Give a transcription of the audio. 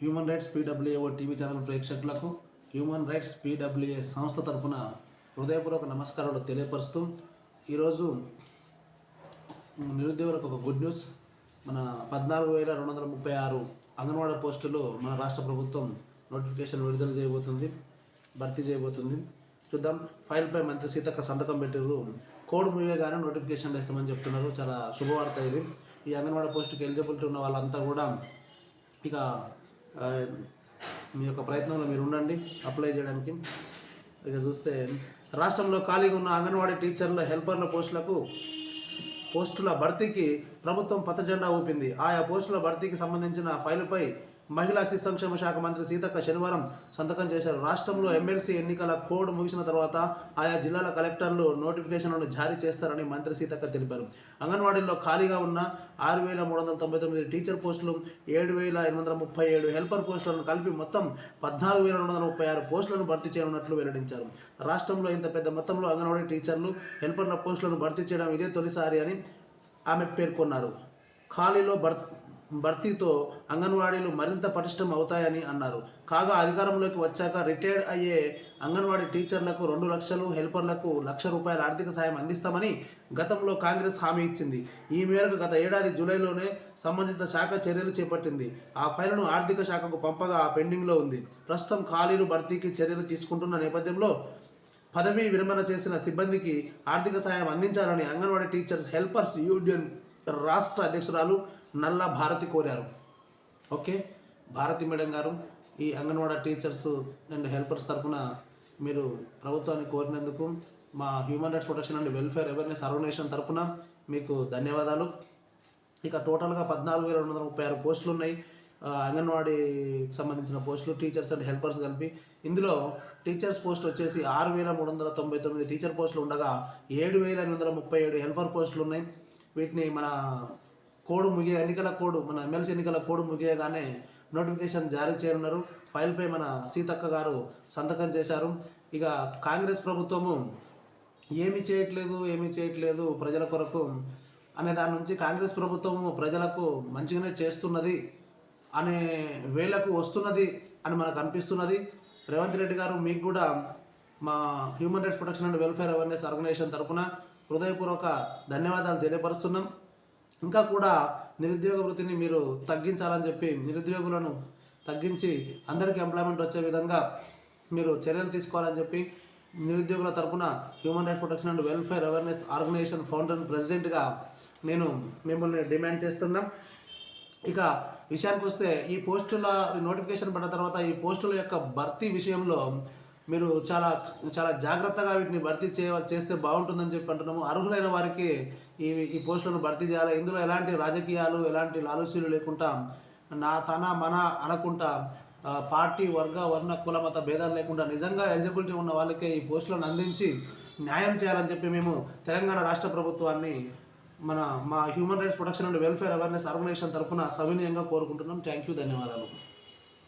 Human rights పీడబ్ల్యూఏఓ TV channel ప్రేక్షకులకు human rights PWA సంస్థ తరపున హృదయపూర్వక నమస్కారాలు తెలియపరుస్తూ ఈరోజు నిరుద్యోగులకు ఒక గుడ్ న్యూస్. మన 14,236 అంగన్వాడీ పోస్టులు మన రాష్ట్ర ప్రభుత్వం నోటిఫికేషన్ విడుదల చేయబోతుంది, భర్తీ చేయబోతుంది. చూద్దాం. ఫైల్పై మంత్రి సీతక్క సంతకం పెట్టారు. కోడ్ ముయ్యగానే నోటిఫికేషన్లు ఇస్తామని చెప్తున్నారు. చాలా శుభవార్త ఇది. ఈ అంగన్వాడీ పోస్టుకి ఎలిజిబిలిటీ ఉన్న వాళ్ళంతా కూడా ఇక మీ యొక్క ప్రయత్నంలో మీరు ఉండండి అప్లై చేయడానికి. ఇక చూస్తే రాష్ట్రంలో ఖాళీగా ఉన్న అంగన్వాడీ టీచర్ల హెల్పర్ల పోస్టుల భర్తీకి ప్రభుత్వం పచ్చజెండా ఊపింది. ఆయా పోస్టుల భర్తీకి సంబంధించిన ఫైలుపై మహిళా శిశు సంక్షేమ శాఖ మంత్రి సీతక్క శనివారం సంతకం చేశారు. రాష్ట్రంలో ఎమ్మెల్సీ ఎన్నికల కోడ్ ముగిసిన తర్వాత ఆయా జిల్లాల కలెక్టర్లు నోటిఫికేషన్లను జారీ చేస్తారని మంత్రి సీతక్క తెలిపారు. అంగన్వాడీల్లో ఖాళీగా ఉన్న 6,399 టీచర్ పోస్టులు, 7,837 హెల్పర్ పోస్టులను కలిపి మొత్తం 14,236 పోస్టులను భర్తీ చేయనున్నట్లు వెల్లడించారు. రాష్ట్రంలో ఇంత పెద్ద మొత్తంలో అంగన్వాడీ టీచర్లు, హెల్పర్ల పోస్టులను భర్తీ చేయడం ఇదే తొలిసారి అని ఆమె పేర్కొన్నారు. ఖాళీలో భర్తీతో అంగన్వాడీలు మరింత పటిష్టం అవుతాయని అన్నారు. కాగా అధికారంలోకి వచ్చాక రిటైర్డ్ అయ్యే అంగన్వాడీ టీచర్లకు 2 లక్షలు, హెల్పర్లకు ₹1,00,000 ఆర్థిక సాయం అందిస్తామని గతంలో కాంగ్రెస్ హామీ ఇచ్చింది. ఈ మేరకు గత ఏడాది జూలైలోనే సంబంధిత శాఖ చర్యలు చేపట్టింది. ఆ ఫైలును ఆర్థిక శాఖకు పంపగా పెండింగ్లో ఉంది. ప్రస్తుతం ఖాళీలు భర్తీకి చర్యలు తీసుకుంటున్న నేపథ్యంలో పదవీ విరమణ చేసిన సిబ్బందికి ఆర్థిక సాయం అందించాలని అంగన్వాడీ టీచర్స్ హెల్పర్స్ యూనియన్ రాష్ట్ర అధ్యక్షురాలు నల్ల భారతి కోరారు. ఓకే, భారతి మేడం గారు, ఈ అంగన్వాడీ టీచర్స్ అండ్ హెల్పర్స్ తరఫున మీరు ప్రభుత్వాన్ని కోరినందుకు మా human rights protection and welfare awareness organisation తరఫున మీకు ధన్యవాదాలు. ఇక టోటల్గా 14,236 పోస్టులు ఉన్నాయి అంగన్వాడీకి సంబంధించిన పోస్టులు, టీచర్స్ అండ్ హెల్పర్స్ కలిపి. ఇందులో టీచర్స్ పోస్ట్ వచ్చేసి 6,399 టీచర్ పోస్టులు ఉండగా 7,837 హెల్పర్ పోస్టులు ఉన్నాయి. వీటిని మన ఎన్నికల కోడ్, మన ఎమ్మెల్సీ ఎన్నికల కోడ్ ముగియగానే నోటిఫికేషన్ జారీ చేయనున్నారు. ఫైల్పై మన సీతక్క గారు సంతకం చేశారు. ఇక కాంగ్రెస్ ప్రభుత్వము ఏమీ చేయట్లేదు ప్రజల కొరకు అనే దాని నుంచి కాంగ్రెస్ ప్రభుత్వము ప్రజలకు మంచిగానే చేస్తున్నది అనే వేళకు వస్తున్నది అని మనకు అనిపిస్తున్నది. రేవంత్ రెడ్డి గారు, మీకు కూడా మా human rights protection and welfare awareness organisation తరఫున హృదయపూర్వక ధన్యవాదాలు తెలియపరుస్తున్నాం. ఇంకా కూడా నిరుద్యోగ వృత్తిని మీరు తగ్గించాలని చెప్పి, నిరుద్యోగులను తగ్గించి అందరికీ ఎంప్లాయ్మెంట్ వచ్చే విధంగా మీరు చర్యలు తీసుకోవాలని చెప్పి నిరుద్యోగుల తరఫున human rights protection and welfare awareness organisation founder and ప్రెసిడెంట్గా నేను మిమ్మల్ని డిమాండ్ చేస్తున్నాం. ఇక విషయానికి వస్తే, ఈ పోస్టుల నోటిఫికేషన్ పడిన తర్వాత ఈ పోస్టుల యొక్క భర్తీ విషయంలో మీరు చాలా చాలా జాగ్రత్తగా వీటిని భర్తీ చేస్తే బాగుంటుందని చెప్పి అంటున్నాము. అర్హులైన వారికి ఈ పోస్టులను భర్తీ చేయాలి. ఇందులో ఎలాంటి రాజకీయాలు, ఎలాంటి లాలూచీలు లేకుండా, మన అనకుండా, పార్టీ, వర్ణ, కుల, మత భేదాలు లేకుండా నిజంగా ఎలిజిబిలిటీ ఉన్న వాళ్ళకే ఈ పోస్టులను అందించి న్యాయం చేయాలని చెప్పి మేము తెలంగాణ రాష్ట్ర ప్రభుత్వాన్ని మా human rights protection and welfare awareness organisation తరఫున సవినయంగా కోరుకుంటున్నాం. థ్యాంక్ యూ, ధన్యవాదాలు.